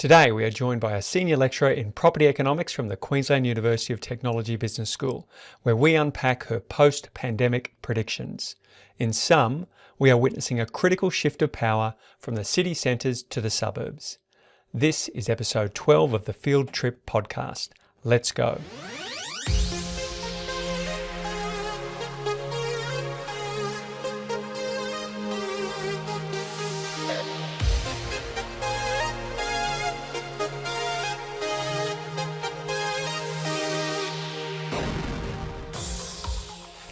Today we are joined by a senior lecturer in property economics from the Queensland University of Technology Business School, where we unpack her post-pandemic predictions. In sum, we are witnessing a critical shift of power from the city centres to the suburbs. This is episode 12 of the Field Trip podcast. Let's go.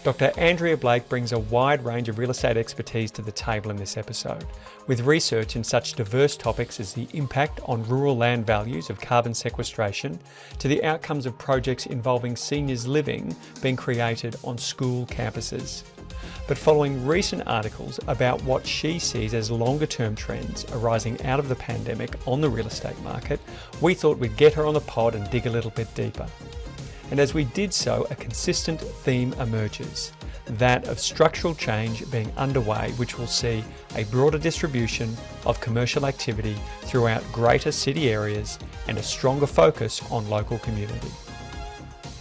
Dr. Andrea Blake brings a wide range of real estate expertise to the table in this episode, with research in such diverse topics as the impact on rural land values of carbon sequestration to the outcomes of projects involving seniors living being created on school campuses. But following recent articles about what she sees as longer-term trends arising out of the pandemic on the real estate market, we thought we'd get her on the pod and dig a little bit deeper. And as we did so, a consistent theme emerges, that of structural change being underway, which will see a broader distribution of commercial activity throughout greater city areas and a stronger focus on local community.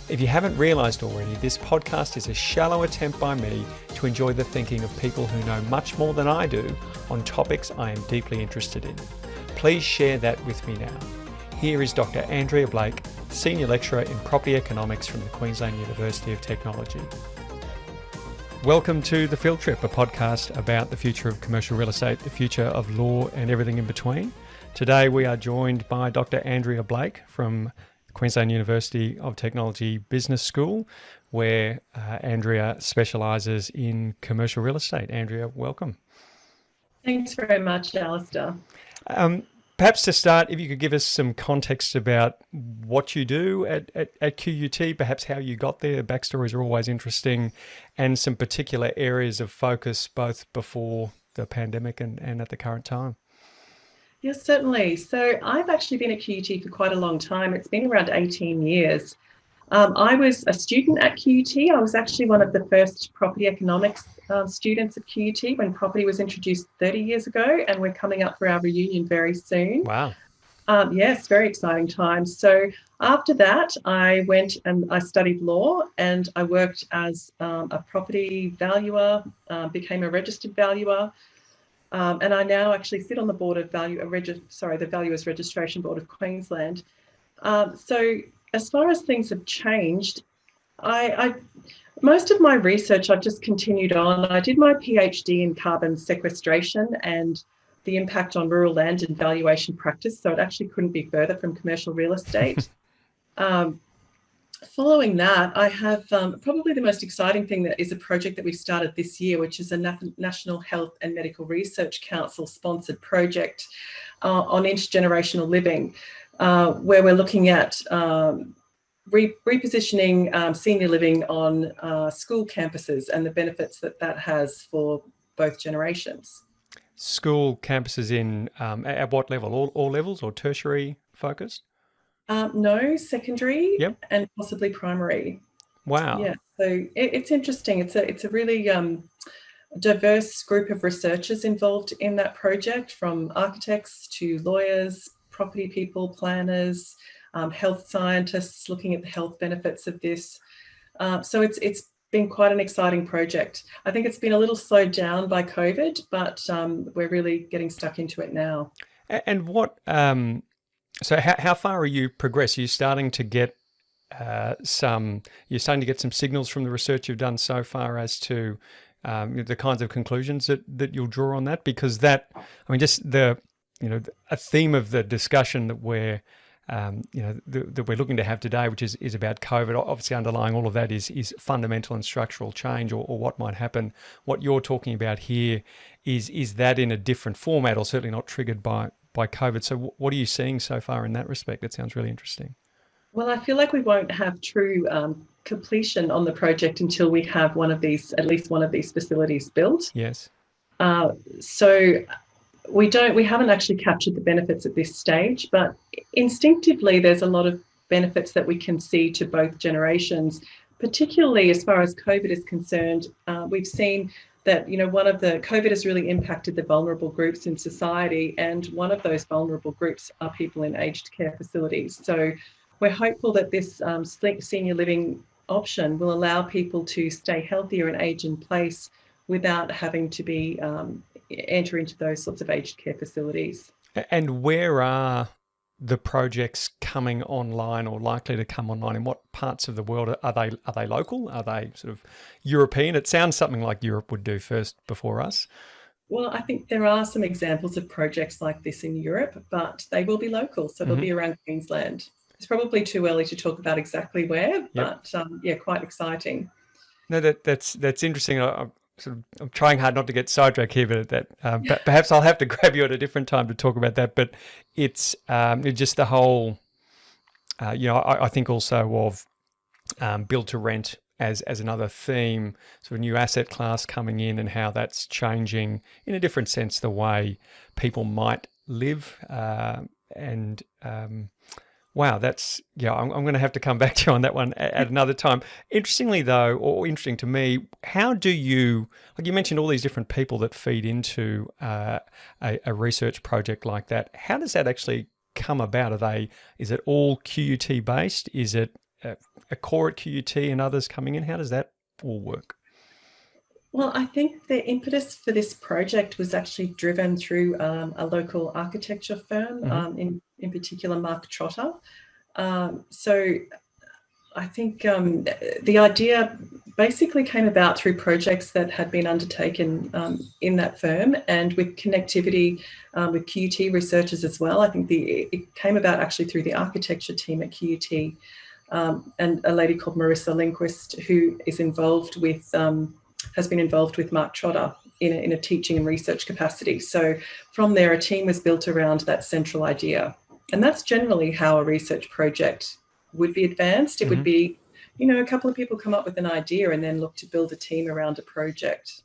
If you haven't realised already, this podcast is a shallow attempt by me to enjoy the thinking of people who know much more than I do on topics I am deeply interested in. Please share that with me now. Here is Dr. Andrea Blake, Senior Lecturer in Property Economics from the Queensland University of Technology. Welcome to The Field Trip, a podcast about the future of commercial real estate, the future of law and everything in between. Today we are joined by Dr. Andrea Blake from Queensland University of Technology Business School, where Andrea specialises in commercial real estate. Andrea, welcome. Thanks very much, Alistair. Perhaps to start, if you could give us some context about what you do at QUT, perhaps how you got there. Backstories are always interesting, and some particular areas of focus both before the pandemic and at the current time. Yes, certainly. So I've actually been at QUT for quite a long time. It's been around 18 years. I was a student at QUT. I was actually one of the first property economics students at QUT when property was introduced 30 years ago, and we're coming up for our reunion very soon. Wow. Yes, very exciting times. So after that, I went and I studied law, and I worked as a property valuer, became a registered valuer, and I now actually sit on the board of the Valuers Registration Board of Queensland. So as far as things have changed, most of my research I've just continued on. I did my PhD in carbon sequestration and the impact on rural land and valuation practice, so it actually couldn't be further from commercial real estate. Following that, I have probably the most exciting thing that is a project that we've started this year, which is a National Health and Medical Research Council sponsored project on intergenerational living, where we're looking at repositioning senior living on school campuses and the benefits that has for both generations. School campuses in at what level? All levels or tertiary focused? No, secondary. Yep. And possibly primary. Wow. Yeah, so it's interesting. It's a really diverse group of researchers involved in that project, from architects to lawyers, property people, planners, health scientists looking at the health benefits of this. So it's been quite an exciting project. I think it's been a little slowed down by COVID, but we're really getting stuck into it now. And what? So how far are you progressed? Are you starting to get some signals from the research you've done so far as to the kinds of conclusions that you'll draw on that? Because a theme of the discussion that we're that we're looking to have today, which is about COVID. Obviously, underlying all of that is fundamental and structural change, or what might happen. What you're talking about here is that in a different format, or certainly not triggered by COVID. So, what are you seeing so far in that respect? That sounds really interesting. Well, I feel like we won't have true completion on the project until we have at least one of these facilities built. Yes. So we haven't actually captured the benefits at this stage, but instinctively there's a lot of benefits that we can see to both generations, particularly as far as COVID is concerned. We've seen that, one of the COVID has really impacted the vulnerable groups in society, and one of those vulnerable groups are people in aged care facilities. So we're hopeful that this senior living option will allow people to stay healthier and age in place without having to be enter into those sorts of aged care facilities. And where are the projects coming online or likely to come online? In what parts of the world are they local? Are they sort of European? It sounds something like Europe would do first before us. Well, I think there are some examples of projects like this in Europe, but they will be local, so they'll be around Queensland. It's probably too early to talk about exactly where, but yeah, quite exciting. No, that's interesting. I'm trying hard not to get sidetracked here, but perhaps I'll have to grab you at a different time to talk about that. But it's just the whole, I think also of build to rent as another theme, sort of new asset class coming in, and how that's changing in a different sense the way people might live. Wow, I'm going to have to come back to you on that one at another time. Interestingly, though, or interesting to me, how do you, like you mentioned all these different people that feed into a research project like that, how does that actually come about? Is it all QUT based? Is it a core at QUT and others coming in? How does that all work? Well, I think the impetus for this project was actually driven through a local architecture firm, in particular Mark Trotter. So I think the idea basically came about through projects that had been undertaken in that firm, and with connectivity with QUT researchers as well. I think it came about actually through the architecture team at QUT, and a lady called Marissa Lindquist, who is involved with has been involved with Mark Trotter in a teaching and research capacity. So from there, a team was built around that central idea. And that's generally how a research project would be advanced. It would be, a couple of people come up with an idea and then look to build a team around a project.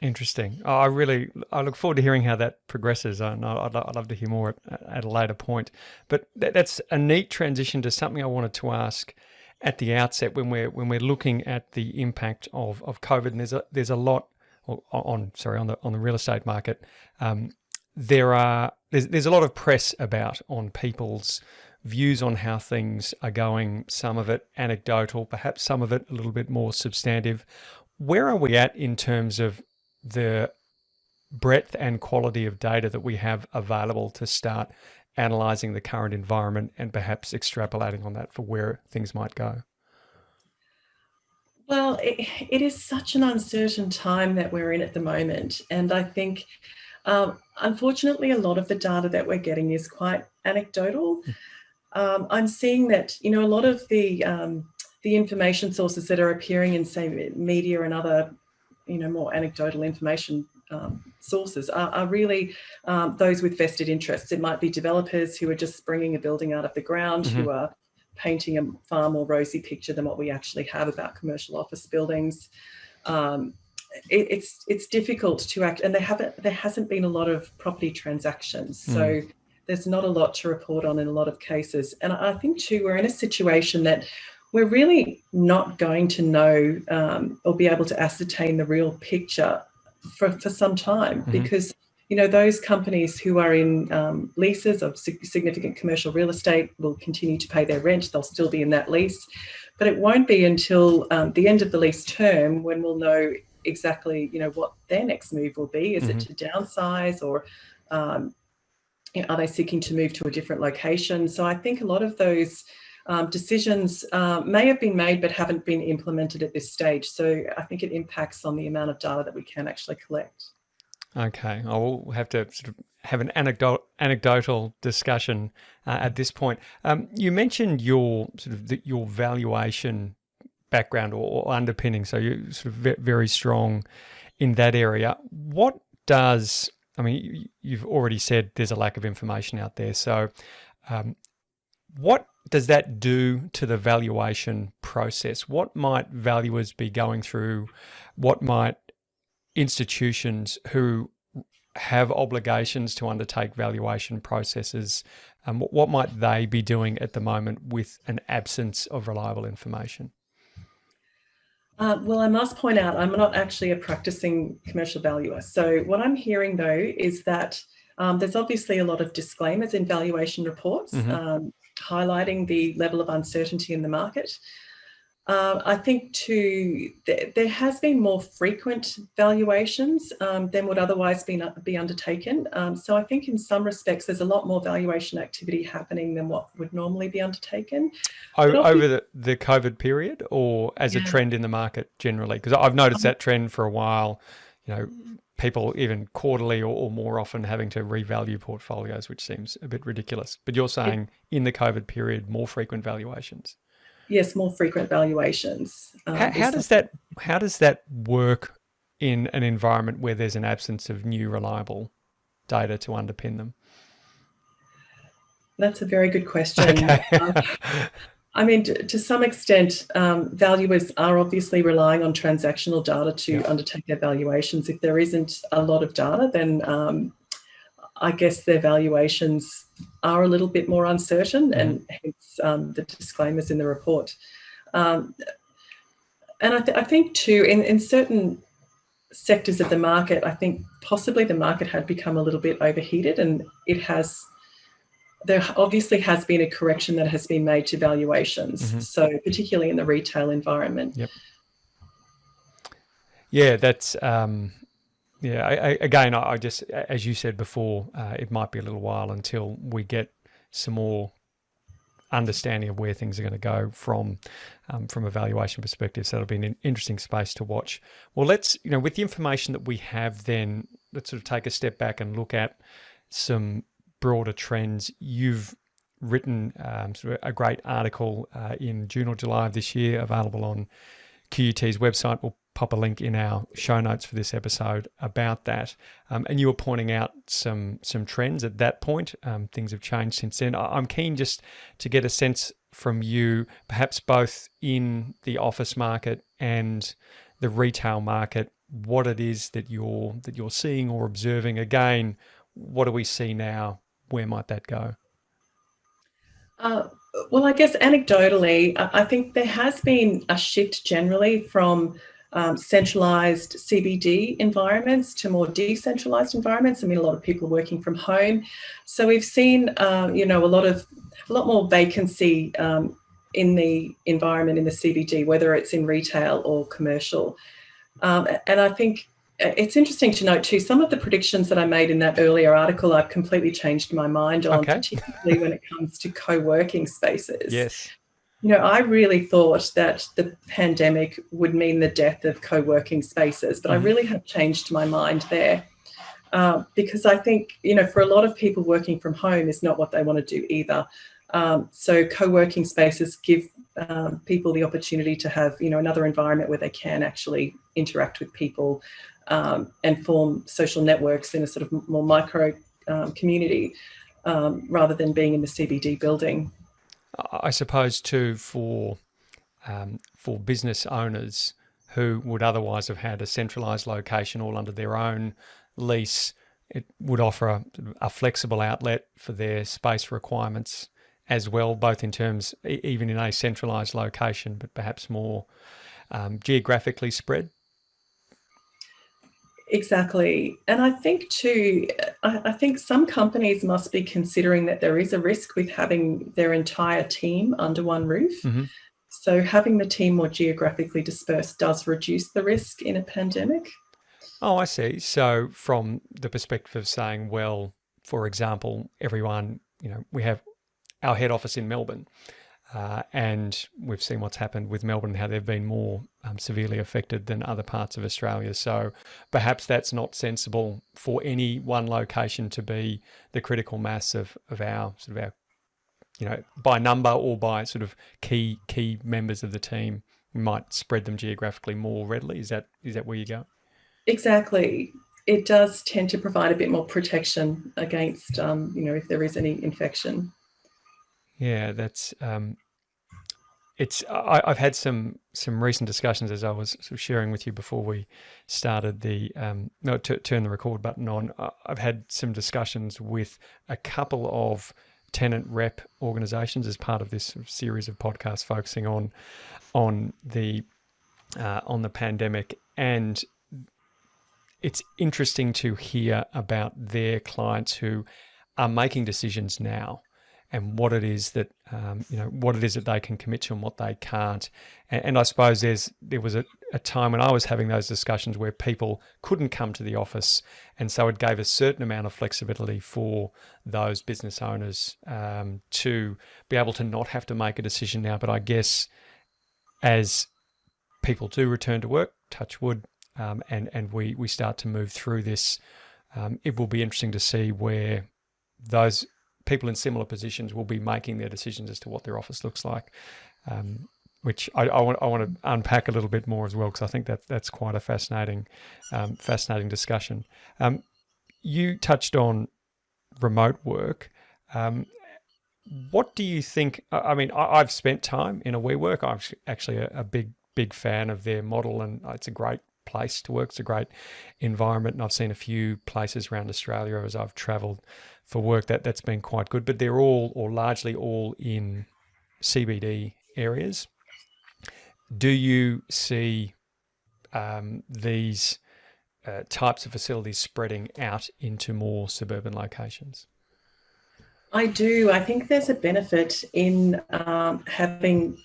Interesting. I look forward to hearing how that progresses. I'd love to hear more at a later point. But that's a neat transition to something I wanted to ask at the outset when we're looking at the impact of COVID. And there's a lot on the real estate market. There's a lot of press on people's views on how things are going. Some of it anecdotal, perhaps some of it a little bit more substantive. Where are we at in terms of the breadth and quality of data that we have available to start analysing the current environment and perhaps extrapolating on that for where things might go? Well, it is such an uncertain time that we're in at the moment. And I think, unfortunately, a lot of the data that we're getting is quite anecdotal. I'm seeing that, a lot of the information sources that are appearing in, say, media and other, more anecdotal information sources are really those with vested interests. It might be developers who are just bringing a building out of the ground, who are painting a far more rosy picture than what we actually have about commercial office buildings. It's difficult to act, and there hasn't been a lot of property transactions, so there's not a lot to report on in a lot of cases. And I think too, we're in a situation that we're really not going to know or be able to ascertain the real picture for some time, because those companies who are in leases of significant commercial real estate will continue to pay their rent. They'll still be in that lease, but it won't be until the end of the lease term when we'll know exactly what their next move will be. Is it to downsize, or are they seeking to move to a different location? So I think a lot of those decisions may have been made but haven't been implemented at this stage. So I think it impacts on the amount of data that we can actually collect. Okay, I will have to sort of have an anecdotal discussion at this point. You mentioned your your valuation background or underpinning, so you're sort of very strong in that area. You've already said there's a lack of information out there. So what does that do to the valuation process? What might valuers be going through? What might institutions who have obligations to undertake valuation processes, what might they be doing at the moment with an absence of reliable information? Well, I must point out I'm not actually a practicing commercial valuer. So what I'm hearing though is that there's obviously a lot of disclaimers in valuation reports highlighting the level of uncertainty in the market. I think too, there has been more frequent valuations than would otherwise be undertaken. So I think in some respects, there's a lot more valuation activity happening than what would normally be undertaken. Over the COVID period, or as a Yeah. trend in the market generally? Because I've noticed that trend for a while, people even quarterly or more often having to revalue portfolios, which seems a bit ridiculous. But you're saying in the COVID period, more frequent valuations. Yes, more frequent valuations. How does that work in an environment where there's an absence of new reliable data to underpin them? That's a very good question. Okay. I mean, to some extent, valuers are obviously relying on transactional data to undertake their valuations. If there isn't a lot of data, then I guess their valuations are a little bit more uncertain, and hence the disclaimers in the report. And I think too, in certain sectors of the market, I think possibly the market had become a little bit overheated, and there obviously has been a correction that has been made to valuations. So particularly in the retail environment. Yep. Yeah, that's again, I just, as you said before, it might be a little while until we get some more understanding of where things are going to go from a valuation perspective. So it'll be an interesting space to watch. Well, let's, with the information that we have, then let's sort of take a step back and look at some broader trends. You've written sort of a great article in June or July of this year, available on QUT's website. We'll pop a link in our show notes for this episode about that. And you were pointing out some trends at that point. Things have changed since then. I'm keen just to get a sense from you, perhaps both in the office market and the retail market, what it is that you're seeing or observing. Again, what do we see now? Where might that go? Well, I guess anecdotally, I think there has been a shift generally from centralised CBD environments to more decentralised environments. I mean, a lot of people working from home, so we've seen a lot more vacancy in the environment in the CBD, whether it's in retail or commercial. And I think it's interesting to note too, some of the predictions that I made in that earlier article, I've completely changed my mind on, particularly when it comes to co-working spaces. Yes. I really thought that the pandemic would mean the death of co-working spaces, but I really have changed my mind there because I think, for a lot of people, working from home is not what they want to do either. So co-working spaces give people the opportunity to have, another environment where they can actually interact with people and form social networks in a sort of more micro community rather than being in the CBD building. I suppose too, for business owners who would otherwise have had a centralised location all under their own lease, it would offer a flexible outlet for their space requirements as well, both in terms, even in a centralised location, but perhaps more geographically spread. Exactly. And I think too, I think some companies must be considering that there is a risk with having their entire team under one roof. So having the team more geographically dispersed does reduce the risk in a pandemic. Oh, I see. So from the perspective of saying, well, for example, everyone, we have our head office in Melbourne. And we've seen what's happened with Melbourne, how they've been more severely affected than other parts of Australia. So perhaps that's not sensible for any one location to be the critical mass of our sort of our, by number or by sort of key members of the team. We might spread them geographically more readily. Is that where you go? Exactly. It does tend to provide a bit more protection against, if there is any infection. Yeah, that's I've had some recent discussions, as I was sort of sharing with you before we started turn the record button on. I've had some discussions with a couple of tenant rep organisations as part of this sort of series of podcasts focusing on the on the pandemic, and it's interesting to hear about their clients who are making decisions now, and what it is that what it is that they can commit to and what they can't. And I suppose there was a time when I was having those discussions where people couldn't come to the office, and so it gave a certain amount of flexibility for those business owners to be able to not have to make a decision now. But I guess as people do return to work, touch wood, and we start to move through this, it will be interesting to see where those people in similar positions will be making their decisions as to what their office looks like, which I want to unpack a little bit more as well, because I think that's quite a fascinating discussion. You touched on remote work. What do you think? I mean, I've spent time in a WeWork. I'm actually a big fan of their model, and it's a great place to work. It's a great environment, and I've seen a few places around Australia as I've travelled for work that's been quite good. But they're all, or largely all, in CBD areas. Do you see these types of facilities spreading out into more suburban locations? I do. I think there's a benefit in having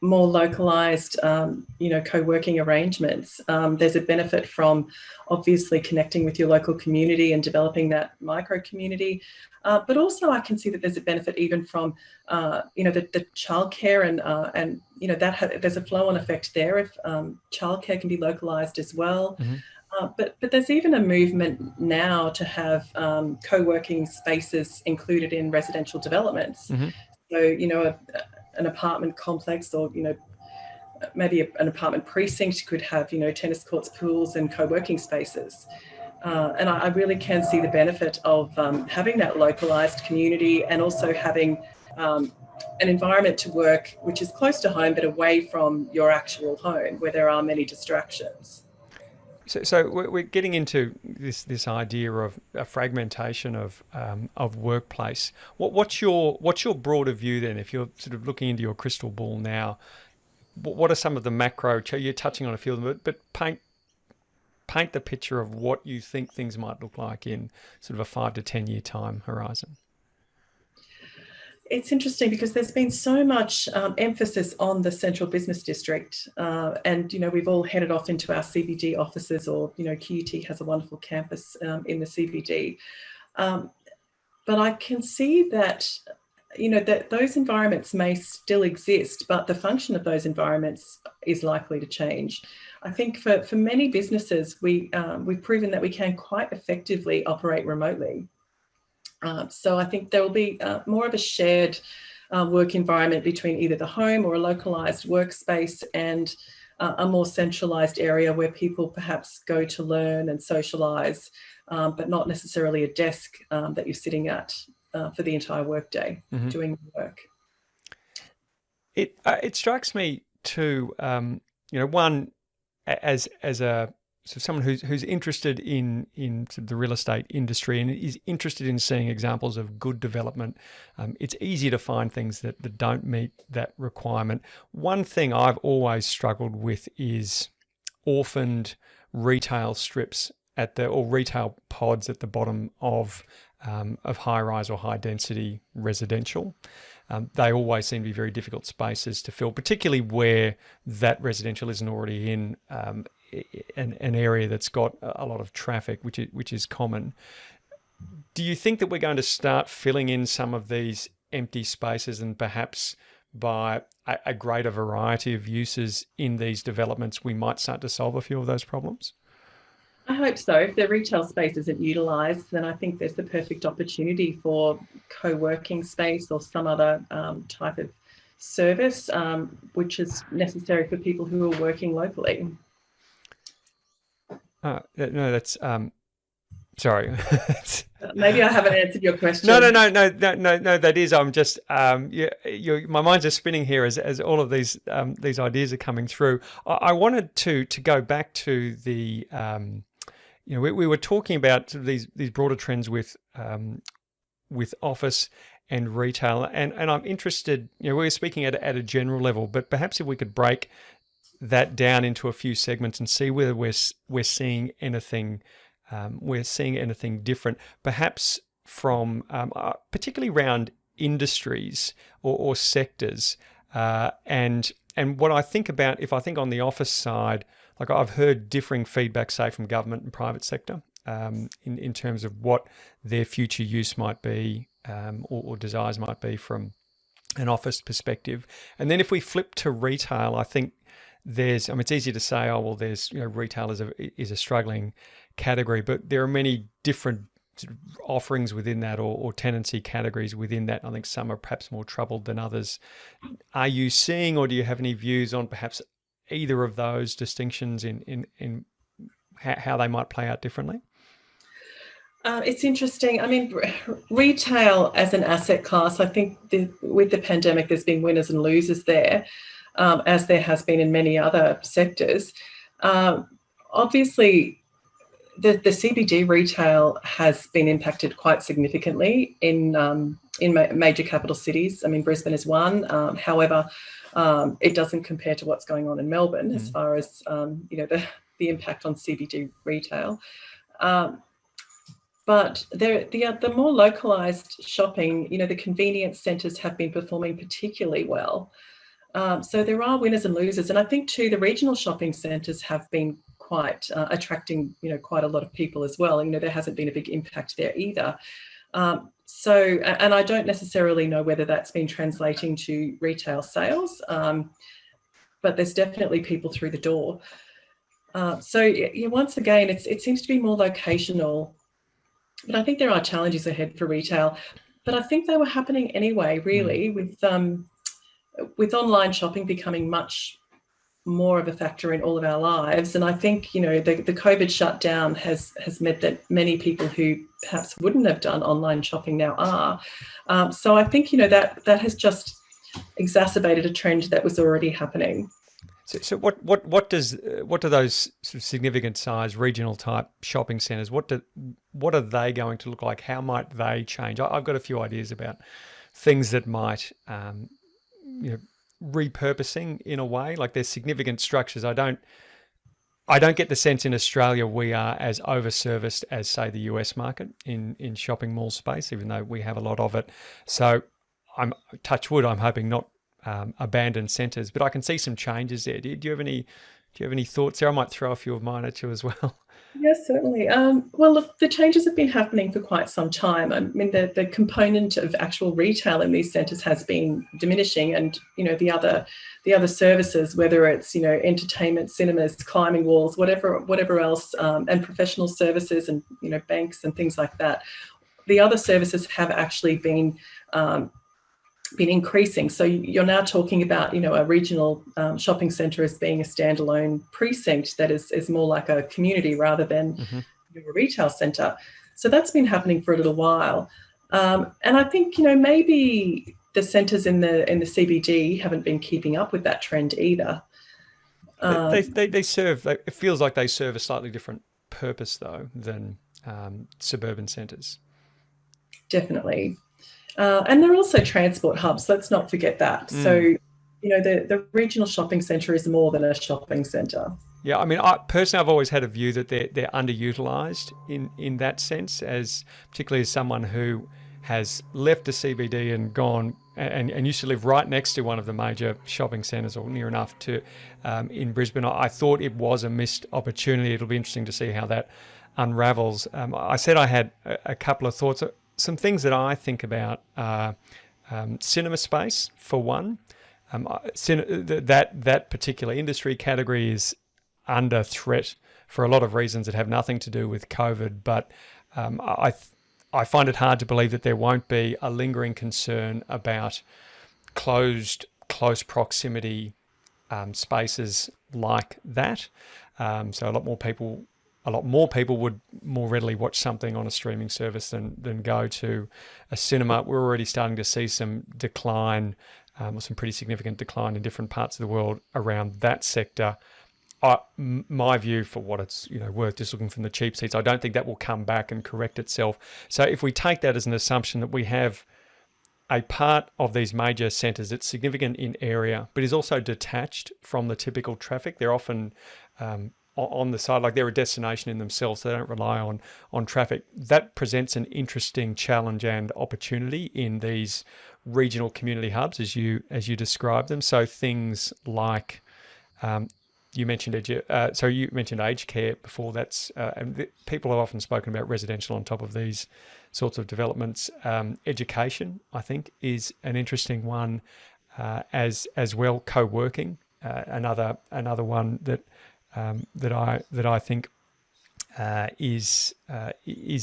more localized, co-working arrangements. There's a benefit from obviously connecting with your local community and developing that micro community. But also I can see that there's a benefit even from, the childcare and there's a flow-on effect there if childcare can be localized as well. Mm-hmm. But there's even a movement now to have co-working spaces included in residential developments. Mm-hmm. So, an apartment complex, or, maybe an apartment precinct could have, tennis courts, pools and co-working spaces. And I really can see the benefit of having that localized community, and also having an environment to work which is close to home but away from your actual home, where there are many distractions. So we're getting into this idea of a fragmentation of workplace. What's your broader view then? If you're sort of looking into your crystal ball now, what are some of the macro? You're touching on a few of them, but paint the picture of what you think things might look like in sort of a 5 to 10 year time horizon. It's interesting because there's been so much emphasis on the central business district, and we've all headed off into our CBD offices, or QUT has a wonderful campus in the CBD, but I can see that that those environments may still exist, but the function of those environments is likely to change. I think for many businesses, we've proven that we can quite effectively operate remotely. So I think there will be more of a shared work environment between either the home or a localized workspace and a more centralized area where people perhaps go to learn and socialize, but not necessarily a desk that you're sitting at for the entire workday doing work. It strikes me too, one as a so someone who's interested in sort of the real estate industry and is interested in seeing examples of good development. It's easy to find things that don't meet that requirement. One thing I've always struggled with is orphaned retail strips or retail pods at the bottom of high-rise or high-density residential. They always seem to be very difficult spaces to fill, particularly where that residential isn't already in an area that's got a lot of traffic, which is common. Do you think that we're going to start filling in some of these empty spaces, and perhaps by a greater variety of uses in these developments, we might start to solve a few of those problems? I hope so. If the retail space isn't utilised, then I think there's the perfect opportunity for co-working space or some other type of service, which is necessary for people who are working locally. No, that's sorry. Maybe I haven't answered your question. No. That is. I'm just. My mind's just spinning here as all of these ideas are coming through. I wanted to go back to the. We were talking about sort of these broader trends with office and retail, and I'm interested. We were speaking at a general level, but perhaps if we could break that down into a few segments and see whether we're seeing anything different, perhaps from particularly around industries or sectors. And what I think about, if I think on the office side, like I've heard differing feedback, say from government and private sector, in terms of what their future use might be, or desires might be from an office perspective. And then if we flip to retail, I think it's easy to say, oh, well, retail is a struggling category, but there are many different sort of offerings within that, or tenancy categories within that. I think some are perhaps more troubled than others. Are you seeing, or do you have any views on perhaps either of those distinctions in how they might play out differently? It's interesting. I mean, retail as an asset class, I think with the pandemic, there's been winners and losers there, as there has been in many other sectors. Obviously, the CBD retail has been impacted quite significantly in major capital cities. I mean, Brisbane is one. However, it doesn't compare to what's going on in Melbourne as far as the impact on CBD retail. But the more localised shopping, the convenience centres have been performing particularly well. So there are winners and losers. And I think too, the regional shopping centres have been quite attracting, quite a lot of people as well. There hasn't been a big impact there either. And I don't necessarily know whether that's been translating to retail sales, but there's definitely people through the door. Once again, it seems to be more locational. But I think there are challenges ahead for retail. But I think they were happening anyway, really, with online shopping becoming much more of a factor in all of our lives. And I think, the COVID shutdown has meant that many people who perhaps wouldn't have done online shopping now are. So I think, that has just exacerbated a trend that was already happening. So what do those sort of significant size regional type shopping centres, what are they going to look like? How might they change? I've got a few ideas about things that might repurposing in a way. Like there's significant structures. I don't get the sense in Australia we are as overserviced as, say, the US market in shopping mall space, even though we have a lot of it. So I'm touch wood, I'm hoping not abandoned centres, but I can see some changes there. Do you have any thoughts there? I might throw a few of mine at you as well. Yes, certainly. Well, look, the changes have been happening for quite some time. I mean, the component of actual retail in these centres has been diminishing, and the other services, whether it's entertainment, cinemas, climbing walls, whatever else, and professional services, and banks and things like that. The other services have actually been increasing. So you're now talking about, a regional shopping centre as being a standalone precinct that is more like a community rather than a retail centre. So that's been happening for a little while. And I think, maybe the centres in the CBD haven't been keeping up with that trend either. They serve, it feels like they serve a slightly different purpose though than suburban centres. Definitely. And they're also transport hubs. Let's not forget that. So, the regional shopping centre is more than a shopping centre. Yeah, I mean, I've always had a view that they're underutilised in that sense, particularly as someone who has left the CBD and gone and used to live right next to one of the major shopping centres, or near enough to, in Brisbane. I thought it was a missed opportunity. It'll be interesting to see how that unravels. I said I had a couple of thoughts. Some things that I think about are cinema space, for one. That particular industry category is under threat for a lot of reasons that have nothing to do with COVID, but I find it hard to believe that there won't be a lingering concern about close proximity spaces like that. So a lot more people would more readily watch something on a streaming service than go to a cinema. We're already starting to see some decline, or some pretty significant decline in different parts of the world around that sector. My view, for what it's worth, just looking from the cheap seats, I don't think that will come back and correct itself. So if we take that as an assumption that we have a part of these major centres that's significant in area, but is also detached from the typical traffic. They're often on the side, like they're a destination in themselves. They don't rely on traffic. That presents an interesting challenge and opportunity in these regional community hubs, as you describe them. So things like you mentioned aged care before. That's and people have often spoken about residential on top of these sorts of developments. Education, I think, is an interesting one, as well. Co-working, another one that I think is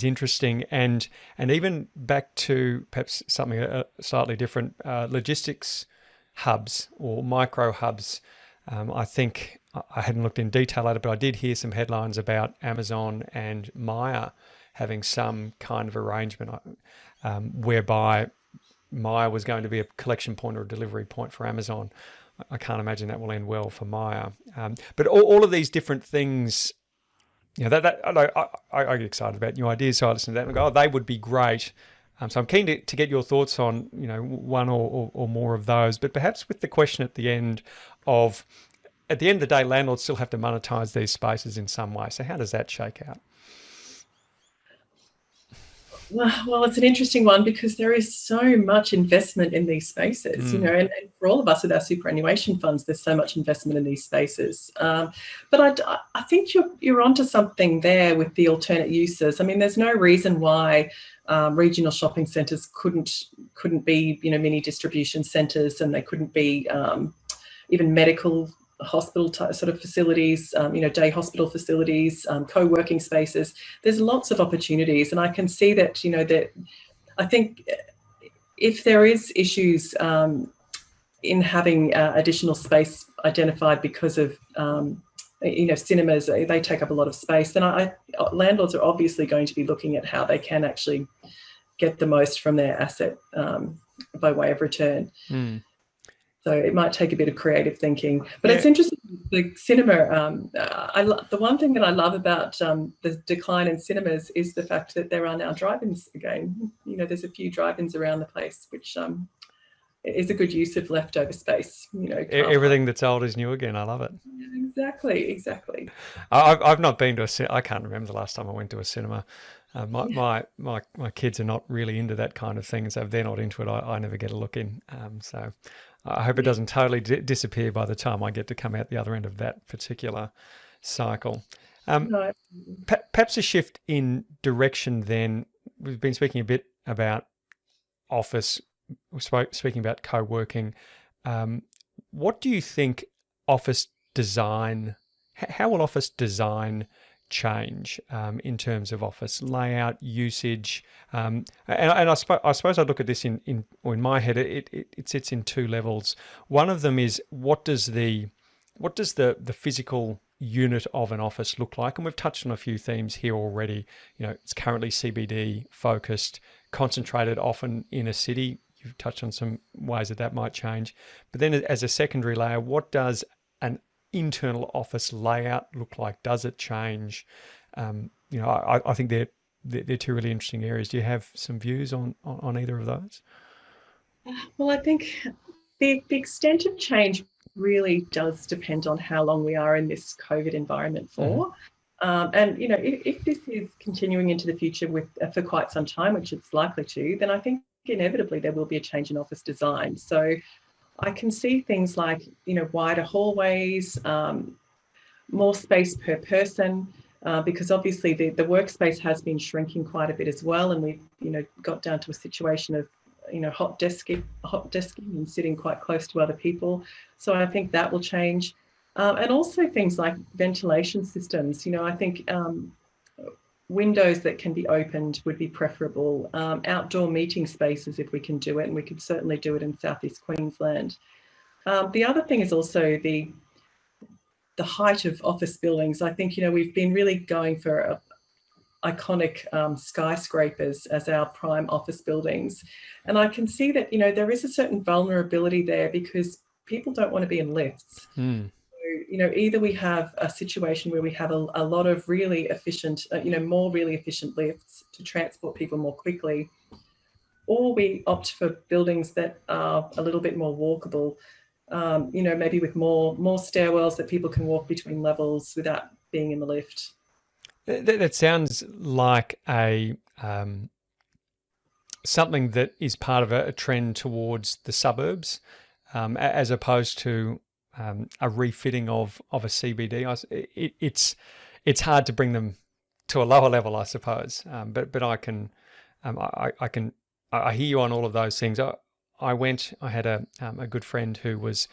interesting, and even back to perhaps something slightly different, logistics hubs or micro hubs. I think I hadn't looked in detail at it, but I did hear some headlines about Amazon and Myer having some kind of arrangement whereby Myer was going to be a collection point or a delivery point for Amazon. I can't imagine that will end well for Myer. But all of these different things, I get excited about new ideas. So I listen to that and go, oh, they would be great. So I'm keen to get your thoughts on, one or more of those, but perhaps with the question at the end of, at the end of the day, landlords still have to monetize these spaces in some way. So how does that shake out? Well, it's an interesting one because there is so much investment in these spaces, and for all of us with our superannuation funds, there's so much investment in these spaces. But I think you're onto something there with the alternate uses. I mean, there's no reason why regional shopping centres couldn't be, mini distribution centres, and they couldn't be even medical hospital type sort of facilities, day hospital facilities, co-working spaces. There's lots of opportunities, and I can see that, that I think if there is issues in having additional space identified because of cinemas, they take up a lot of space, then landlords are obviously going to be looking at how they can actually get the most from their asset by way of return. So it might take a bit of creative thinking, but It's interesting. The cinema, the one thing that I love about the decline in cinemas is the fact that there are now drive-ins again. There's a few drive-ins around the place, which is a good use of leftover space. Everything that's old is new again. I love it. Exactly. I've not been to a cinema. I can't remember the last time I went to a cinema. My kids are not really into that kind of thing, so if they're not into it, I never get a look in. So I hope it doesn't totally disappear by the time I get to come out the other end of that particular cycle. No. Perhaps a shift in direction then. We've been speaking a bit about office, speaking about co-working. What do you think office design, how will office design change in terms of office layout, usage, and I suppose I look at this in my head. It sits in two levels. One of them is what does the physical unit of an office look like? And we've touched on a few themes here already. It's currently CBD focused, concentrated often in a city. You've touched on some ways that might change. But then as a secondary layer, what does an internal office layout look like? Does it change? I think they're two really interesting areas. Do you have some views on either of those? Well, I think the extent of change really does depend on how long we are in this COVID environment for. And if this is continuing into the future for quite some time, which it's likely to, then I think inevitably there will be a change in office design. So I can see things like, wider hallways, more space per person, because obviously the workspace has been shrinking quite a bit as well. And we've, got down to a situation of, hot desking and sitting quite close to other people. So I think that will change. And also things like ventilation systems. I think windows that can be opened would be preferable. Outdoor meeting spaces, if we can do it, and we could certainly do it in Southeast Queensland. The other thing is also the height of office buildings. I think, we've been really going for iconic skyscrapers as our prime office buildings. And I can see that, there is a certain vulnerability there because people don't want to be in lifts. Either we have a situation where we have a lot of really efficient, more really efficient lifts to transport people more quickly, or we opt for buildings that are a little bit more walkable, maybe with more stairwells that people can walk between levels without being in the lift. That sounds like a something that is part of a trend towards the suburbs, as opposed to a refitting of a CBD. It's hard to bring them to a lower level, I suppose. But I can I hear you on all of those things. I had a good friend who was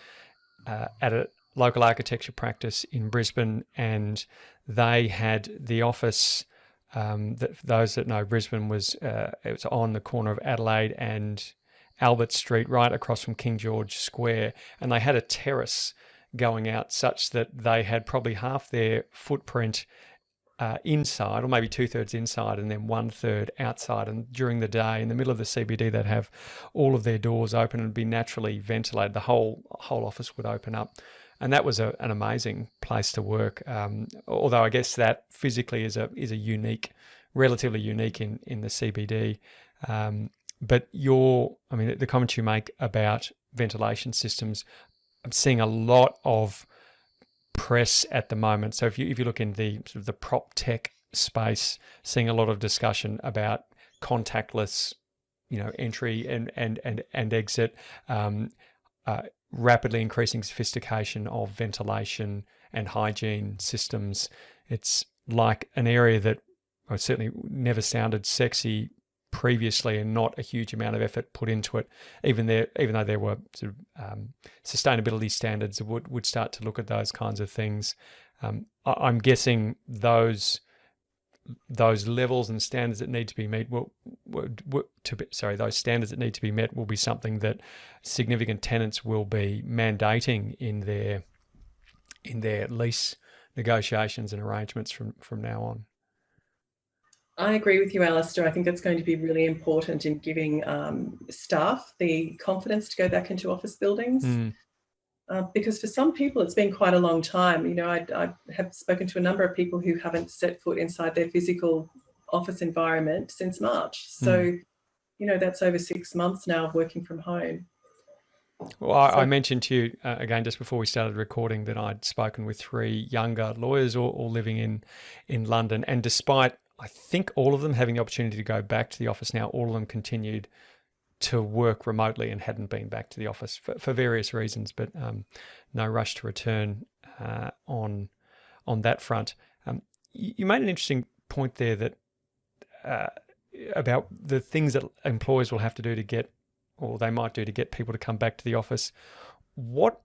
at a local architecture practice in Brisbane, and they had the office. That those that know Brisbane was it was on the corner of Adelaide and Albert Street, right across from King George Square, and they had a terrace going out such that they had probably half their footprint inside, or maybe 2/3 inside, and then 1/3 outside. And during the day, in the middle of the CBD, they'd have all of their doors open and be naturally ventilated. The whole office would open up, and that was an amazing place to work. Although I guess that physically is a relatively unique in the CBD. But the comments you make about ventilation systems, I'm seeing a lot of press at the moment. So if you look in the sort of the prop tech space, seeing a lot of discussion about contactless, entry and exit, rapidly increasing sophistication of ventilation and hygiene systems. It's like an area that certainly never sounded sexy previously, and not a huge amount of effort put into it. Even though there were sort of sustainability standards that would start to look at those kinds of things. I'm guessing those levels and standards that need to be met those standards that need to be met will be something that significant tenants will be mandating in their lease negotiations and arrangements from now on. I agree with you, Alistair. I think that's going to be really important in giving staff the confidence to go back into office buildings. Because for some people, it's been quite a long time. I have spoken to a number of people who haven't set foot inside their physical office environment since March. So, that's over 6 months now of working from home. Well, I mentioned to you again just before we started recording that I'd spoken with 3 younger lawyers, all living in London, and despite I think all of them having the opportunity to go back to the office now, all of them continued to work remotely and hadn't been back to the office for various reasons, but no rush to return on that front. You made an interesting point there that about the things that employers will have to do to get, or they might do to get people to come back to the office. What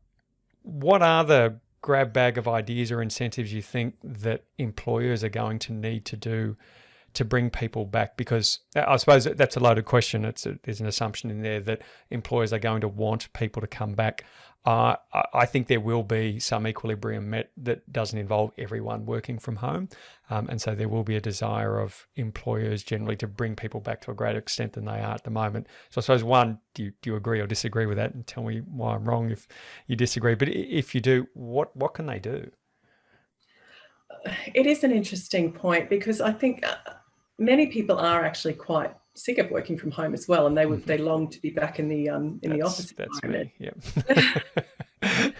are the grab bag of ideas or incentives you think that employers are going to need to do to bring people back? Because I suppose that's a loaded question. There's an assumption in there that employers are going to want people to come back. I think there will be some equilibrium met that doesn't involve everyone working from home. And so there will be a desire of employers generally to bring people back to a greater extent than they are at the moment. So I suppose, one, do you agree or disagree with that? And tell me why I'm wrong if you disagree. But if you do, what can they do? It is an interesting point, because I think many people are actually quite sick of working from home as well, and they long to be back in the office environment. That's me. Yeah.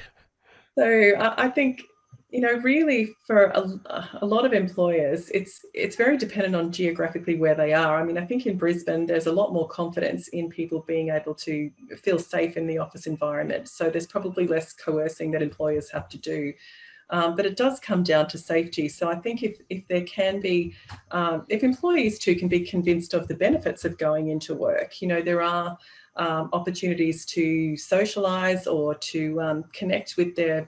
So I think really for a lot of employers, it's very dependent on geographically where they are. I mean, I think in Brisbane there's a lot more confidence in people being able to feel safe in the office environment. So there's probably less coercing that employers have to do. But it does come down to safety. So I think if there can be, if employees too can be convinced of the benefits of going into work, there are opportunities to socialise or to connect with their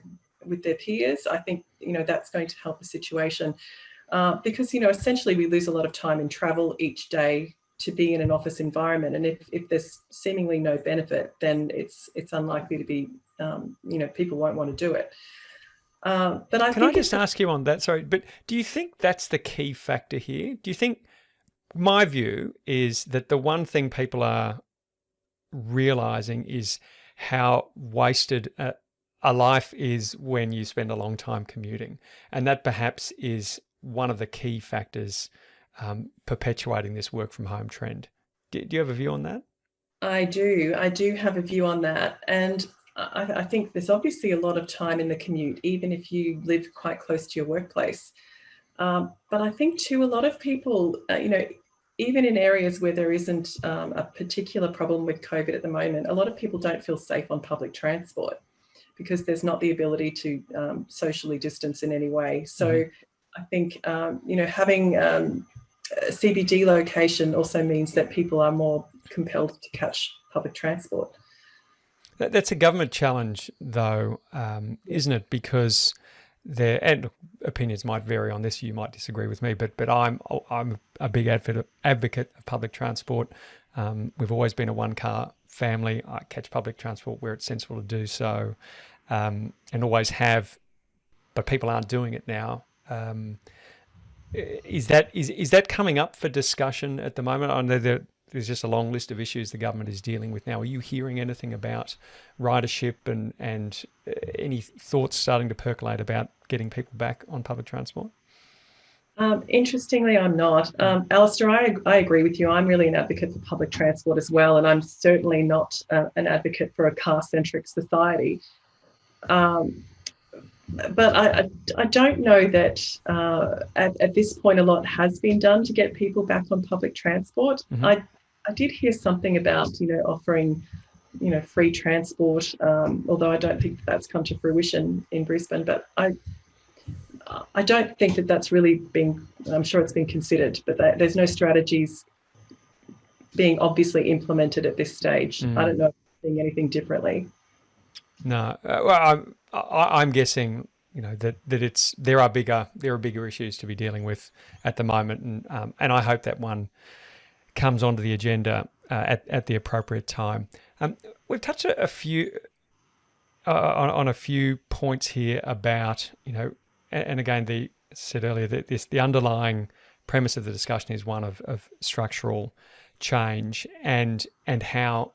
peers. I think that's going to help the situation, because essentially we lose a lot of time in travel each day to be in an office environment, and if there's seemingly no benefit, then it's unlikely to be people won't want to do it. But I Can I just ask you on that? Sorry, but do you think that's the key factor here? Do you think, my view is that the one thing people are realizing is how wasted a life is when you spend a long time commuting, and that perhaps is one of the key factors perpetuating this work from home trend. Do you have a view on that? I do. I do have a view on that. And I think there's obviously a lot of time in the commute, even if you live quite close to your workplace. But I think too, a lot of people, even in areas where there isn't a particular problem with COVID at the moment, a lot of people don't feel safe on public transport because there's not the ability to socially distance in any way. So I think, having a CBD location also means that people are more compelled to catch public transport. That's a government challenge, though, isn't it? Because and opinions might vary on this. You might disagree with me, but I'm a big advocate of public transport. We've always been a one-car family. I catch public transport where it's sensible to do so, and always have. But people aren't doing it now. Is that coming up for discussion at the moment? I know there's just a long list of issues the government is dealing with now. Are you hearing anything about ridership and any thoughts starting to percolate about getting people back on public transport? Interestingly, I'm not. Alistair, I agree with you. I'm really an advocate for public transport as well, and I'm certainly not an advocate for a car-centric society. But I don't know that at this point a lot has been done to get people back on public transport. I did hear something about, offering, free transport, although I don't think that's come to fruition in Brisbane. But I don't think that that's really been, I'm sure it's been considered, but there's no strategies being obviously implemented at this stage. I don't know if I'm seeing anything differently. No, well, I'm guessing, that there are bigger issues to be dealing with at the moment, and I hope that one comes onto the agenda at the appropriate time. We've touched on a few points here about, and again, as I said earlier, the underlying premise of the discussion is one of structural change and how,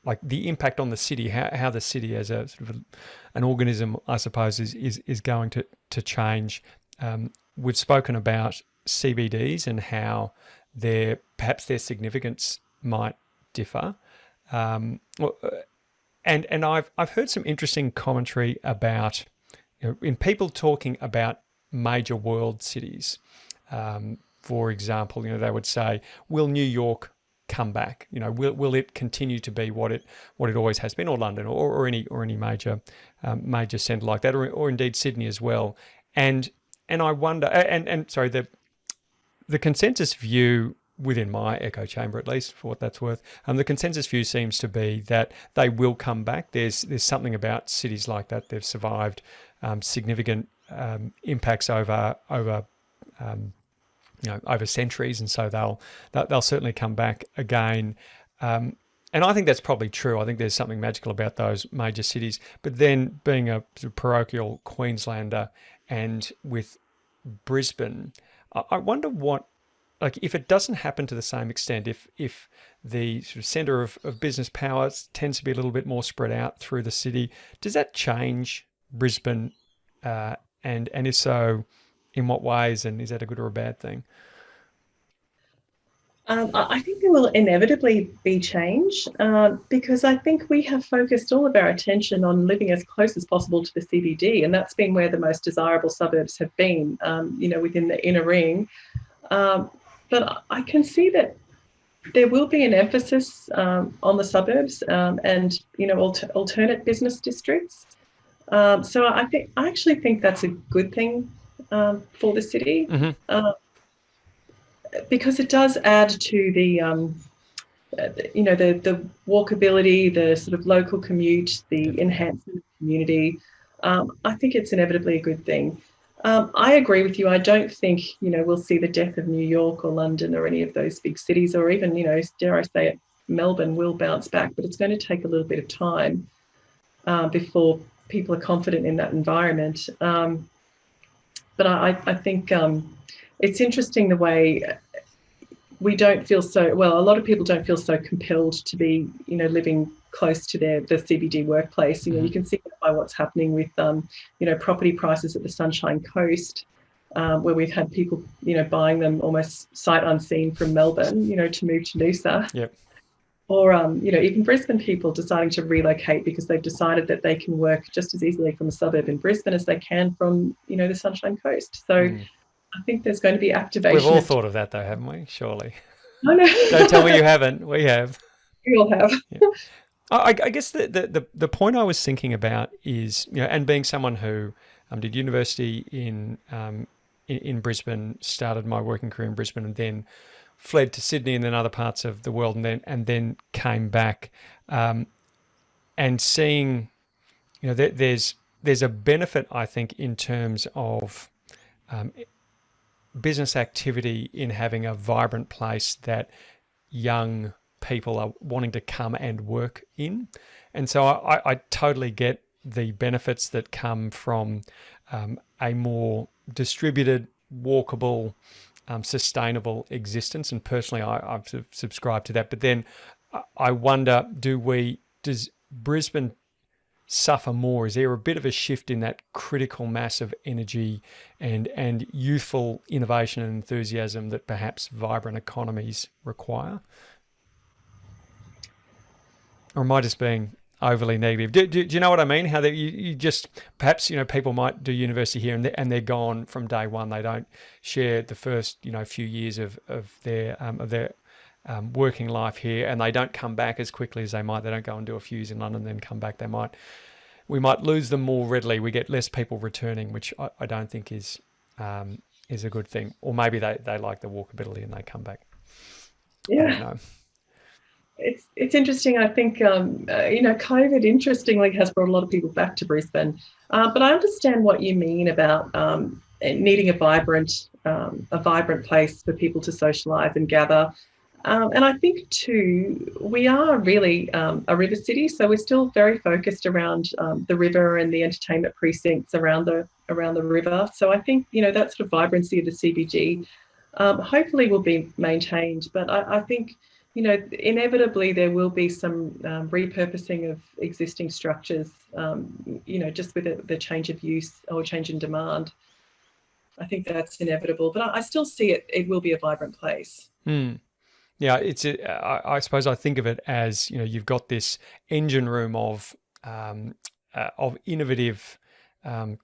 like, the impact on the city, how the city as a sort of an organism, I suppose, is going to change. We've spoken about CBDs and how perhaps their significance might differ. And I've heard some interesting commentary about, in people talking about major world cities. For example, they would say, will New York come back? Will it continue to be what it always has been, or London, or any major centre like that, or indeed Sydney as well? And I wonder, sorry, the consensus view within my echo chamber, at least for what that's worth, the consensus view seems to be that they will come back. There's something about cities like that; they've survived significant impacts over centuries, and so they'll certainly come back again. And I think that's probably true. I think there's something magical about those major cities. But then, being a sort of parochial Queenslander, and with Brisbane, I wonder what, like, if it doesn't happen to the same extent, if the sort of centre of business power tends to be a little bit more spread out through the city, does that change Brisbane? And if so, in what ways, and is that a good or a bad thing? I think there will inevitably be change because I think we have focused all of our attention on living as close as possible to the CBD, and that's been where the most desirable suburbs have been, within the inner ring. But I can see that there will be an emphasis on the suburbs and alternate business districts. So I actually think that's a good thing for the city. Because it does add to the walkability, the sort of local commute, the enhancement of community. I think it's inevitably a good thing. I agree with you. I don't think, we'll see the death of New York or London or any of those big cities, or even, dare I say it, Melbourne will bounce back, but it's going to take a little bit of time before people are confident in that environment. But I think it's interesting the way we don't feel a lot of people don't feel so compelled to be, living close to the CBD workplace. You can see that by what's happening with, property prices at the Sunshine Coast, where we've had people, buying them almost sight unseen from Melbourne, to move to Noosa. Yep. or even Brisbane people deciding to relocate because they've decided that they can work just as easily from a suburb in Brisbane as they can from the Sunshine Coast. So I think there's going to be activation. We've all thought of that though, haven't we? Surely. No, no. Don't tell me you haven't. We have. We all have. Yeah. I guess the point I was thinking about is, and being someone who did university in Brisbane, started my working career in Brisbane, and then fled to Sydney and then other parts of the world, and then came back, and seeing, there's a benefit, I think, in terms of business activity in having a vibrant place that young people are wanting to come and work in. And so I totally get the benefits that come from a more distributed, walkable, sustainable existence. And personally, I subscribe to that. But then I wonder, does Brisbane suffer more? Is there a bit of a shift in that critical mass of energy and youthful innovation and enthusiasm that perhaps vibrant economies require? Or am I just being overly negative? Do you know what I mean? How you just, perhaps, people might do university here and they're gone from day one. They don't share the first, few years of their working life here, and they don't come back as quickly as they might. They don't go and do a few years in London, then come back. We might lose them more readily. We get less people returning, which I don't think is a good thing. Or maybe they like the walkability and they come back. Yeah. I don't know. It's interesting. I think COVID, interestingly, has brought a lot of people back to Brisbane. But I understand what you mean about needing a vibrant place for people to socialise and gather. And I think too, we are really a river city, so we're still very focused around the river and the entertainment precincts around the river. So I think that sort of vibrancy of the CBD hopefully will be maintained. But I think inevitably there will be some repurposing of existing structures, just with the change of use or change in demand. I think that's inevitable, but I still see it will be a vibrant place. Yeah, I suppose I think of it as, you've got this engine room of innovative,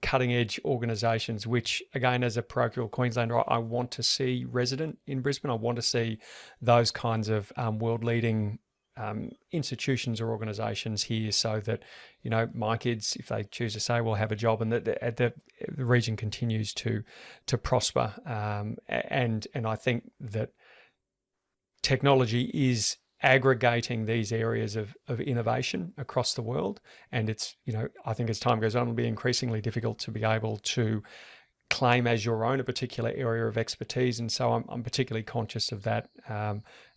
cutting edge organisations, which again, as a parochial Queenslander, I want to see resident in Brisbane. I want to see those kinds of world leading institutions or organisations here, so that my kids, if they choose to say, will have a job, and that the region continues to prosper. And I think that technology is aggregating these areas of innovation across the world, and it's I think as time goes on, it'll be increasingly difficult to be able to claim as your own a particular area of expertise. And so I'm particularly conscious of that.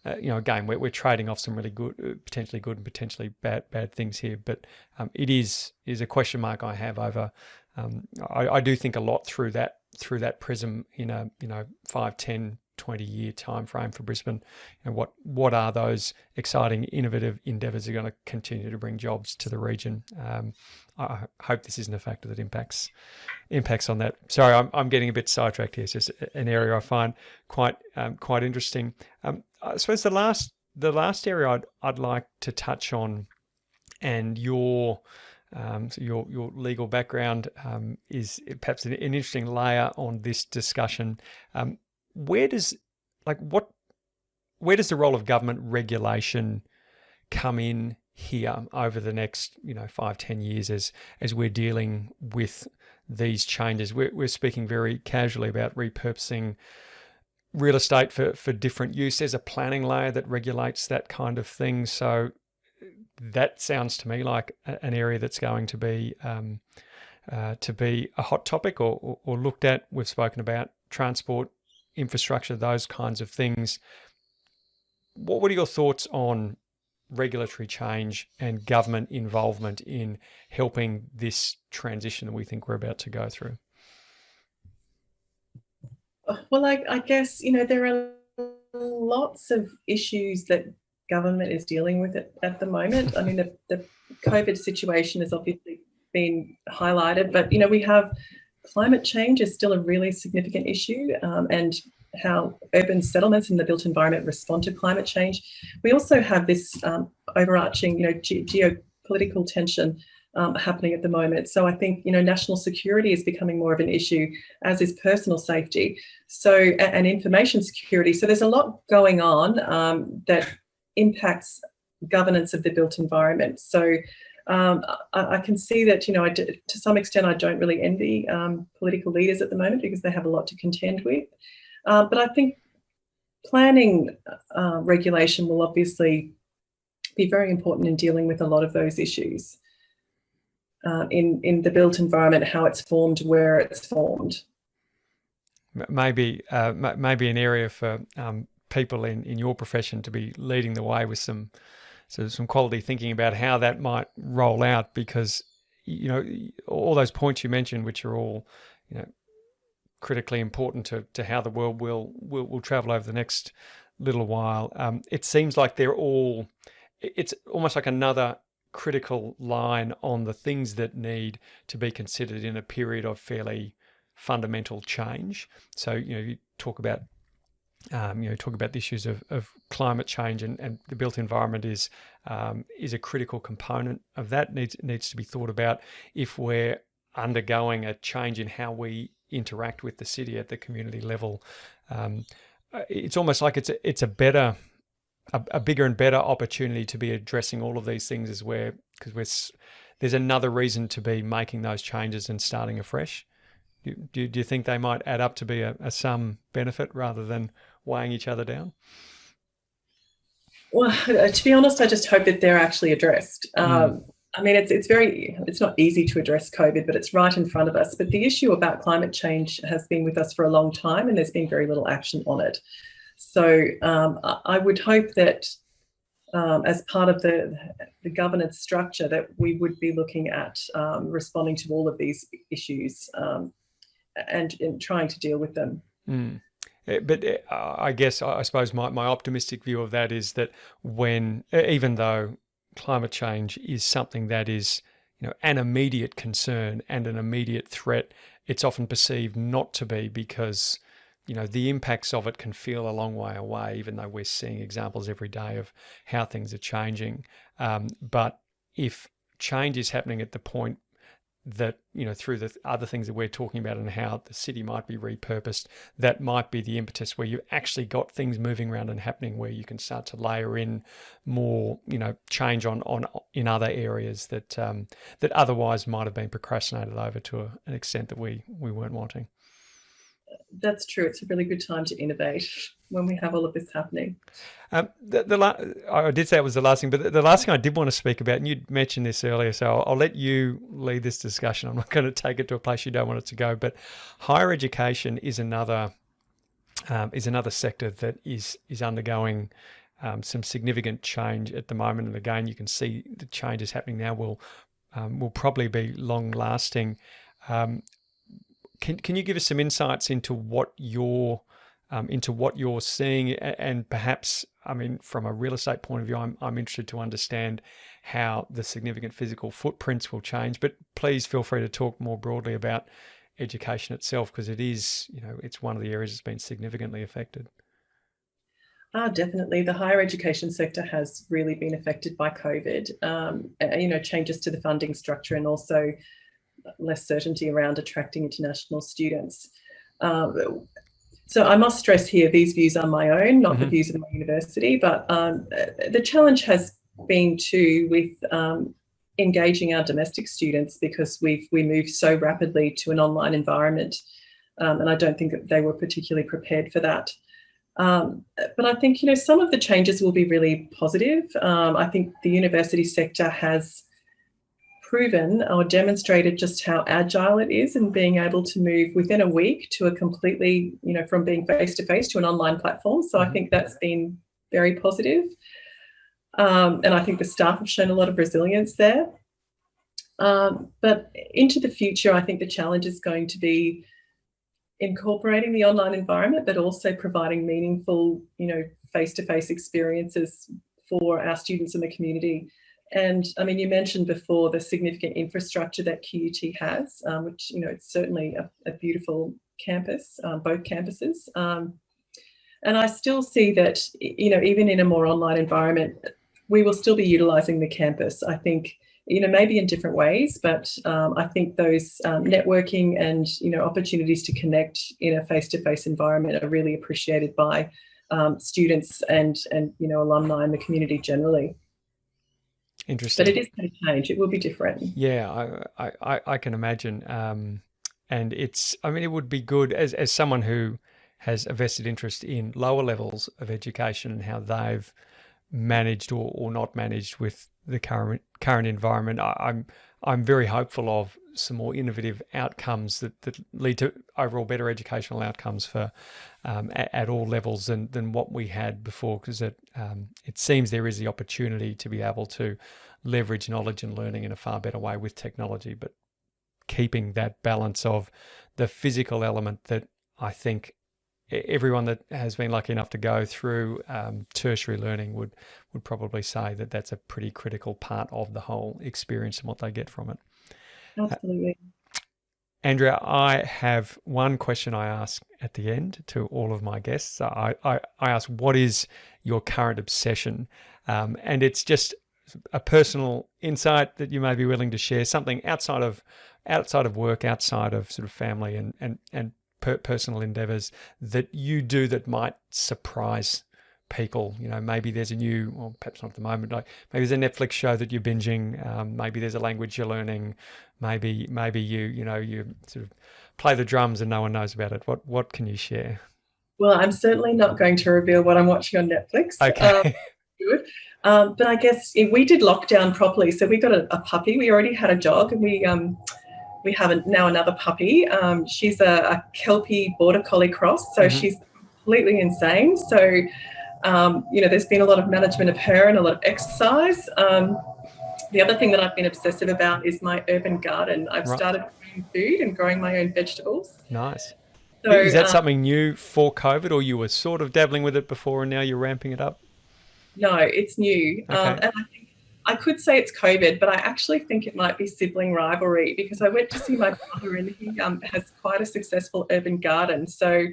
Again, we're trading off some really good, potentially good and potentially bad things here, but it is a question mark I have over. I do think a lot through that prism in a 5, 10, 20-year time frame for Brisbane, and what are those exciting, innovative endeavours that are going to continue to bring jobs to the region. I hope this isn't a factor that impacts on that. Sorry, I'm getting a bit sidetracked here. It's just an area I find quite interesting. I suppose the last area I'd like to touch on, and your legal background is perhaps an interesting layer on this discussion. Where does the role of government regulation come in here over the next 5, 10 years as we're dealing with these changes? We're speaking very casually about repurposing real estate for different use. There's a planning layer that regulates that kind of thing. So that sounds to me like an area that's going to be a hot topic or looked at. We've spoken about transport, infrastructure, those kinds of things. What are your thoughts on regulatory change and government involvement in helping this transition that we think we're about to go through? Well, I guess, there are lots of issues that government is dealing with at the moment. I mean, the COVID situation has obviously been highlighted, but, we have climate change is still a really significant issue, and how urban settlements and the built environment respond to climate change. We also have this overarching, geopolitical tension happening at the moment. So I think, national security is becoming more of an issue, as is personal safety. So, and information security. So there's a lot going on that impacts governance of the built environment. So I can see that, to some extent, I don't really envy political leaders at the moment because they have a lot to contend with. But I think planning regulation will obviously be very important in dealing with a lot of those issues in the built environment, how it's formed, where it's formed. Maybe an area for people in your profession to be leading the way with some quality thinking about how that might roll out, because all those points you mentioned, which are all critically important to how the world will travel over the next little while. It seems like it's almost like another critical line on the things that need to be considered in a period of fairly fundamental change. So you talk about the issues of climate change, and the built environment is a critical component of that. Needs to be thought about if we're undergoing a change in how we interact with the city at the community level. It's almost like it's a bigger and better opportunity to be addressing all of these things because there's another reason to be making those changes and starting afresh. Do you think they might add up to be a sum benefit rather than weighing each other down? Well, to be honest, I just hope that they're actually addressed. I mean, it's not easy to address COVID, but it's right in front of us. But the issue about climate change has been with us for a long time, and there's been very little action on it. So I would hope that as part of the governance structure, that we would be looking at responding to all of these issues and trying to deal with them. But I suppose my optimistic view of that is that even though climate change is something that is, an immediate concern and an immediate threat, it's often perceived not to be because, the impacts of it can feel a long way away, even though we're seeing examples every day of how things are changing. But if change is happening at the point that, through the other things that we're talking about and how the city might be repurposed, that might be the impetus where you've actually got things moving around and happening, where you can start to layer in more, change on in other areas that otherwise might have been procrastinated over to an extent that we weren't wanting. That's true. It's a really good time to innovate when we have all of this happening. I did say it was the last thing, but the last thing I did want to speak about, and you mentioned this earlier, so I'll let you lead this discussion. I'm not going to take it to a place you don't want it to go, but higher education is another sector that is undergoing some significant change at the moment. And again, you can see the changes happening now will probably be long lasting. Can you give us some insights into what you're seeing, and perhaps, I mean, from a real estate point of view, I'm interested to understand how the significant physical footprints will change. But please feel free to talk more broadly about education itself, because it is, it's one of the areas that's been significantly affected. Definitely. The higher education sector has really been affected by COVID, changes to the funding structure and also less certainty around attracting international students. So I must stress here, these views are my own, not the views of my university, but the challenge has been too with engaging our domestic students, because we moved so rapidly to an online environment, and I don't think that they were particularly prepared for that. But I think, some of the changes will be really positive. I think the university sector has proven or demonstrated just how agile it is in being able to move within a week to a completely, from being face-to-face to an online platform. So I think that's been very positive. And I think the staff have shown a lot of resilience there. But into the future, I think the challenge is going to be incorporating the online environment, but also providing meaningful, face-to-face experiences for our students in the community. And I mean, you mentioned before the significant infrastructure that QUT has, which, it's certainly a beautiful campus, both campuses. And I still see that, even in a more online environment, we will still be utilising the campus. I think, maybe in different ways, but I think those networking and, opportunities to connect in a face-to-face environment are really appreciated by students and alumni in the community generally. Interesting. But it is going to change. It will be different. Yeah, I can imagine. And it would be good as someone who has a vested interest in lower levels of education and how they've managed or not managed with the current environment. I'm very hopeful of some more innovative outcomes that lead to overall better educational outcomes for at all levels than what we had before, because it seems there is the opportunity to be able to leverage knowledge and learning in a far better way with technology, but keeping that balance of the physical element that I think everyone that has been lucky enough to go through tertiary learning would probably say that that's a pretty critical part of the whole experience and what they get from it. Absolutely. Andrea, I have one question I ask at the end to all of my guests. I ask, what is your current obsession? And it's just a personal insight that you may be willing to share, something outside of work, outside of sort of family and personal endeavors that you do that might surprise people. Maybe there's a new, or perhaps not at the moment, like maybe there's a Netflix show that you're binging, maybe there's a language you're learning, maybe you sort of play the drums and no one knows about it. What can you share? Well, I'm certainly not going to reveal what I'm watching on Netflix. Okay. Good. But I guess we did lockdown properly. So we got a puppy. We already had a dog, and we have now another puppy. She's a Kelpie Border Collie cross, so she's completely insane. So, there's been a lot of management of her and a lot of exercise. The other thing that I've been obsessive about is my urban garden. I've started growing food and growing my own vegetables. Nice. So, is that something new for COVID, or you were sort of dabbling with it before and now you're ramping it up? No, it's new. Okay. And I think I could say it's COVID, but I actually think it might be sibling rivalry, because I went to see my brother and he has quite a successful urban garden. So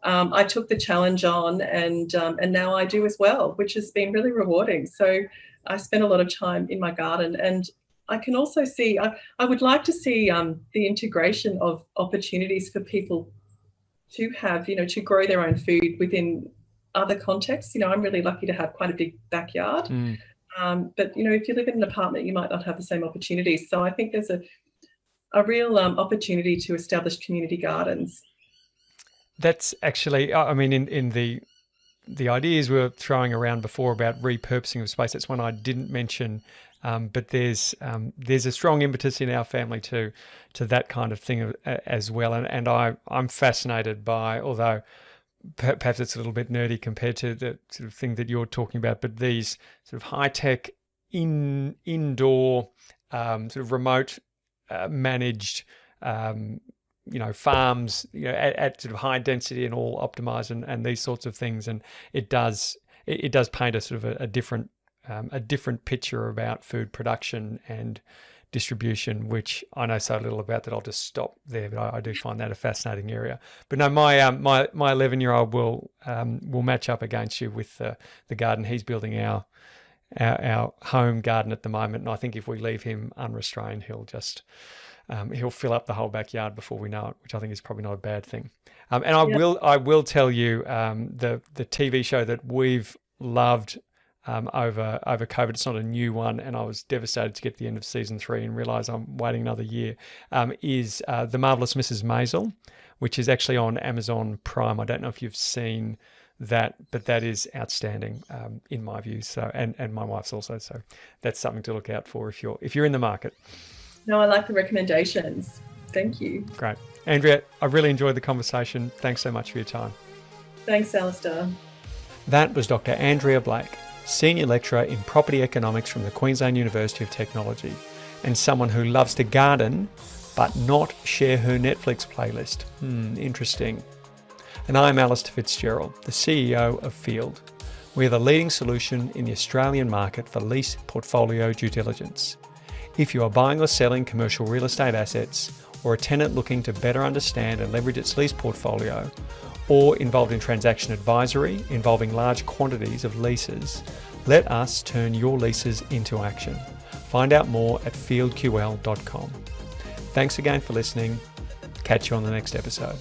I took the challenge on, and now I do as well, which has been really rewarding. So I spend a lot of time in my garden, and I can also see, I would like to see the integration of opportunities for people to have, to grow their own food within other contexts. I'm really lucky to have quite a big backyard. But, if you live in an apartment, you might not have the same opportunities. So I think there's a real opportunity to establish community gardens. That's actually, in the ideas we were throwing around before about repurposing of space, that's one I didn't mention, but there's a strong impetus in our family to that kind of thing as well. And I'm fascinated by, although perhaps it's a little bit nerdy compared to the sort of thing that you're talking about, but these sort of high-tech indoor sort of remote managed farms at sort of high density and all optimized and these sorts of things, and it does paint a sort of a different picture about food production and distribution, which I know so little about that I'll just stop there, but I do find that a fascinating area. But no, my 11-year-old will match up against you with the garden. He's building our home garden at the moment, and I think if we leave him unrestrained, he'll fill up the whole backyard before we know it, which I think is probably not a bad thing. I will tell you the TV show that we've loved over COVID. It's not a new one, and I was devastated to get to the end of season 3 and realise I'm waiting another year. Is The Marvelous Mrs. Maisel, which is actually on Amazon Prime. I don't know if you've seen that, but that is outstanding in my view. So, and my wife's also. So that's something to look out for if you're in the market. No, I like the recommendations. Thank you. Great. Andrea, I really enjoyed the conversation. Thanks so much for your time. Thanks, Alistair. That was Dr. Andrea Blake, Senior Lecturer in Property Economics from the Queensland University of Technology, and someone who loves to garden but not share her Netflix playlist. Interesting. And I'm Alistair Fitzgerald, the CEO of Field. We're the leading solution in the Australian market for lease portfolio due diligence. If you are buying or selling commercial real estate assets, or a tenant looking to better understand and leverage its lease portfolio, or involved in transaction advisory involving large quantities of leases, let us turn your leases into action. Find out more at fieldql.com. Thanks again for listening. Catch you on the next episode.